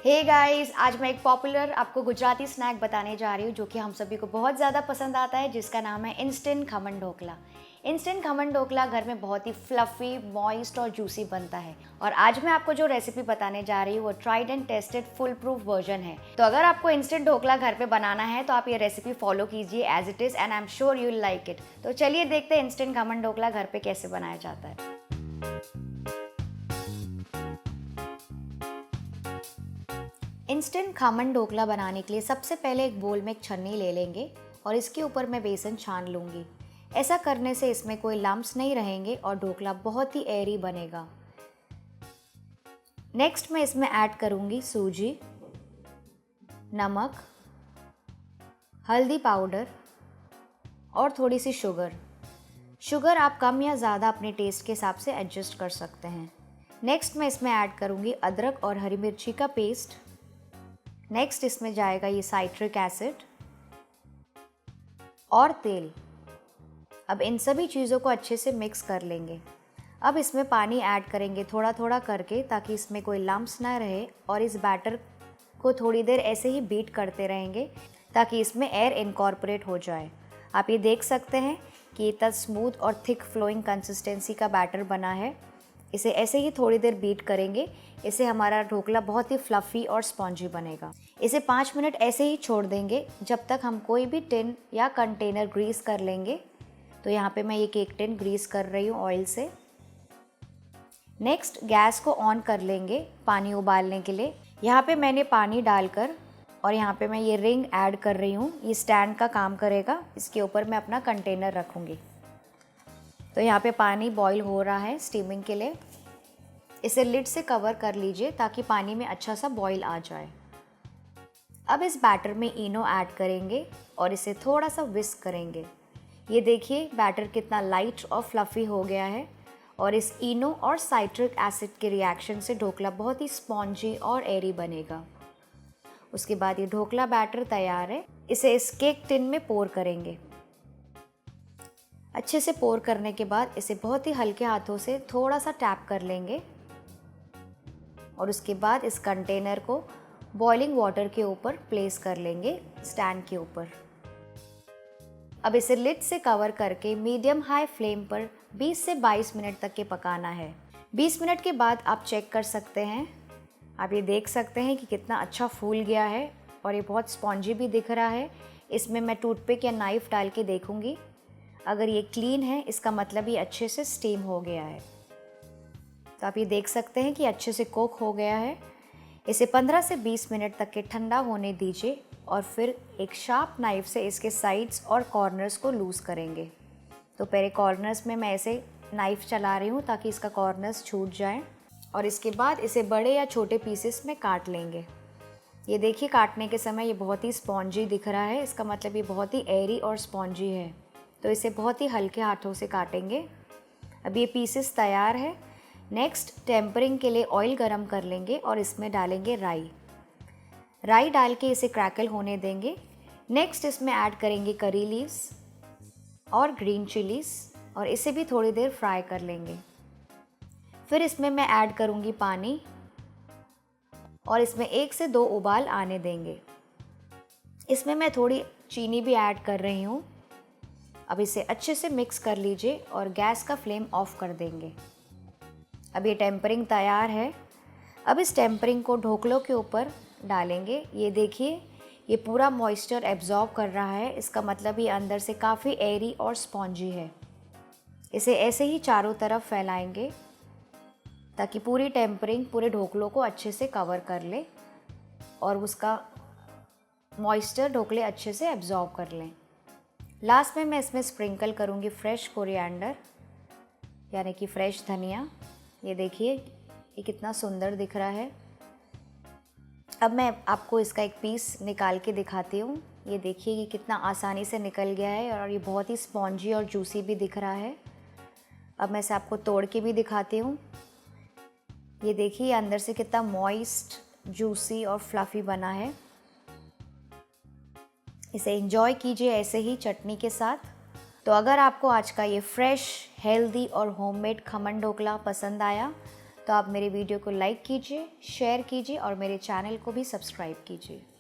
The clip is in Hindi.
हे गाइस, आज मैं एक पॉपुलर आपको गुजराती स्नैक बताने जा रही हूँ जो कि हम सभी को बहुत ज़्यादा पसंद आता है, जिसका नाम है इंस्टेंट खमन ढोकला। इंस्टेंट खमन ढोकला घर में बहुत ही फ्लफ़ी, मॉइस्ट और जूसी बनता है। और आज मैं आपको जो रेसिपी बताने जा रही हूँ वो tried and tested full proof version है। तो अगर आपको इंस्टेंट ढोकला घर पे बनाना है तो आप ये रेसिपी फॉलो कीजिए as it is, and I am sure you will like it. तो चलिए देखते हैं इंस्टेंट खमन ढोकला घर पे कैसे बनाया जाता है। इंस्टेंट खमन ढोकला बनाने के लिए सबसे पहले एक बोल में एक छन्नी ले लेंगे और इसके ऊपर मैं बेसन छान लूँगी। ऐसा करने से इसमें कोई लम्प्स नहीं रहेंगे और ढोकला बहुत ही एयरी बनेगा। नेक्स्ट मैं इसमें ऐड करूँगी सूजी, नमक, हल्दी पाउडर और थोड़ी सी शुगर आप कम या ज़्यादा अपने टेस्ट के हिसाब से एडजस्ट कर सकते हैं। नेक्स्ट मैं इसमें ऐड करूँगी अदरक और हरी मिर्ची का पेस्ट। नेक्स्ट इसमें जाएगा ये साइट्रिक एसिड और तेल। अब इन सभी चीज़ों को अच्छे से मिक्स कर लेंगे। अब इसमें पानी ऐड करेंगे थोड़ा थोड़ा करके, ताकि इसमें कोई लम्प्स ना रहे, और इस बैटर को थोड़ी देर ऐसे ही बीट करते रहेंगे ताकि इसमें एयर इनकॉर्पोरेट हो जाए। आप ये देख सकते हैं कि इतना स्मूथ और थिक फ्लोइंग कंसिस्टेंसी का बैटर बना है। इसे ऐसे ही थोड़ी देर बीट करेंगे, इससे हमारा ढोकला बहुत ही फ्लफ़ी और स्पॉन्जी बनेगा। इसे 5 मिनट ऐसे ही छोड़ देंगे जब तक हम कोई भी टिन या कंटेनर ग्रीस कर लेंगे। तो यहाँ पे मैं ये केक टिन ग्रीस कर रही हूँ ऑयल से। नेक्स्ट गैस को ऑन कर लेंगे पानी उबालने के लिए। यहाँ पे मैंने पानी डालकर और यहाँ पे मैं ये रिंग ऐड कर रही हूँ। ये स्टैंड का काम करेगा, इसके ऊपर मैं अपना कंटेनर रखूँगी। तो यहाँ पे पानी बॉईल हो रहा है स्टीमिंग के लिए। इसे लिड से कवर कर लीजिए ताकि पानी में अच्छा सा बॉईल आ जाए। अब इस बैटर में इनो ऐड करेंगे और इसे थोड़ा सा विस्क करेंगे। ये देखिए बैटर कितना लाइट और फ्लफ़ी हो गया है, और इस इनो और साइट्रिक एसिड के रिएक्शन से ढोकला बहुत ही स्पॉन्जी और एयरी बनेगा। उसके बाद ये ढोकला बैटर तैयार है। इसे इस केक टिन में पोर करेंगे। अच्छे से पोर करने के बाद इसे बहुत ही हल्के हाथों से थोड़ा सा टैप कर लेंगे, और उसके बाद इस कंटेनर को बॉइलिंग वाटर के ऊपर प्लेस कर लेंगे स्टैंड के ऊपर। अब इसे लिड से कवर करके मीडियम हाई फ्लेम पर 20 से 22 मिनट तक के पकाना है। 20 मिनट के बाद आप चेक कर सकते हैं। आप ये देख सकते हैं कि कितना अच्छा फूल गया है और ये बहुत स्पॉन्जी भी दिख रहा है। इसमें मैं टूथपिक या नाइफ़ डाल के देखूँगी। अगर ये क्लीन है, इसका मतलब ये अच्छे से स्टीम हो गया है। तो आप ये देख सकते हैं कि अच्छे से कुक हो गया है। इसे 15 से 20 मिनट तक के ठंडा होने दीजिए, और फिर एक शार्प नाइफ़ से इसके साइड्स और कॉर्नर्स को लूज़ करेंगे। तो पहले कॉर्नर्स में मैं ऐसे नाइफ़ चला रही हूँ ताकि इसका कॉर्नर्स छूट जाए, और इसके बाद इसे बड़े या छोटे पीसेस में काट लेंगे। ये देखिए काटने के समय ये बहुत ही स्पॉन्जी दिख रहा है, इसका मतलब ये बहुत ही एयरी और स्पॉन्जी है। तो इसे बहुत ही हल्के हाथों से काटेंगे। अब ये पीसेस तैयार है। नेक्स्ट टेम्परिंग के लिए ऑयल गरम कर लेंगे और इसमें डालेंगे राई डाल के इसे क्रैकल होने देंगे। नेक्स्ट इसमें ऐड करेंगे करी लीव्स और ग्रीन चिलीज़, और इसे भी थोड़ी देर फ्राई कर लेंगे। फिर इसमें मैं ऐड करूँगी पानी, और इसमें 1 से 2 उबाल आने देंगे। इसमें मैं थोड़ी चीनी भी ऐड कर रही हूँ। अब इसे अच्छे से मिक्स कर लीजिए और गैस का फ्लेम ऑफ कर देंगे। अब ये टेम्परिंग तैयार है। अब इस टेम्परिंग को ढोकलों के ऊपर डालेंगे। ये देखिए ये पूरा मॉइस्चर एब्जॉर्ब कर रहा है, इसका मतलब ये अंदर से काफ़ी एयरी और स्पॉन्जी है। इसे ऐसे ही चारों तरफ फैलाएंगे ताकि पूरी टेम्परिंग पूरे ढोकलों को अच्छे से कवर कर ले और उसका मॉइस्चर ढोकले अच्छे से एब्जॉर्ब कर लें। लास्ट में मैं इसमें स्प्रिंकल करूँगी फ्रेश कोरिएंडर, यानी कि फ्रेश धनिया। ये देखिए ये कितना सुंदर दिख रहा है। अब मैं आपको इसका एक पीस निकाल के दिखाती हूँ। ये देखिए ये कितना आसानी से निकल गया है और ये बहुत ही स्पॉन्जी और जूसी भी दिख रहा है। अब मैं इसे आपको तोड़ के भी दिखाती हूँ। ये देखिए अंदर से कितना मॉइस्ट, जूसी और फ्लफ़ी बना है। इसे एंजॉय कीजिए ऐसे ही चटनी के साथ। तो अगर आपको आज का ये फ्रेश, हेल्दी और होममेड खमन ढोकला पसंद आया तो आप मेरे वीडियो को लाइक कीजिए, शेयर कीजिए और मेरे चैनल को भी सब्सक्राइब कीजिए।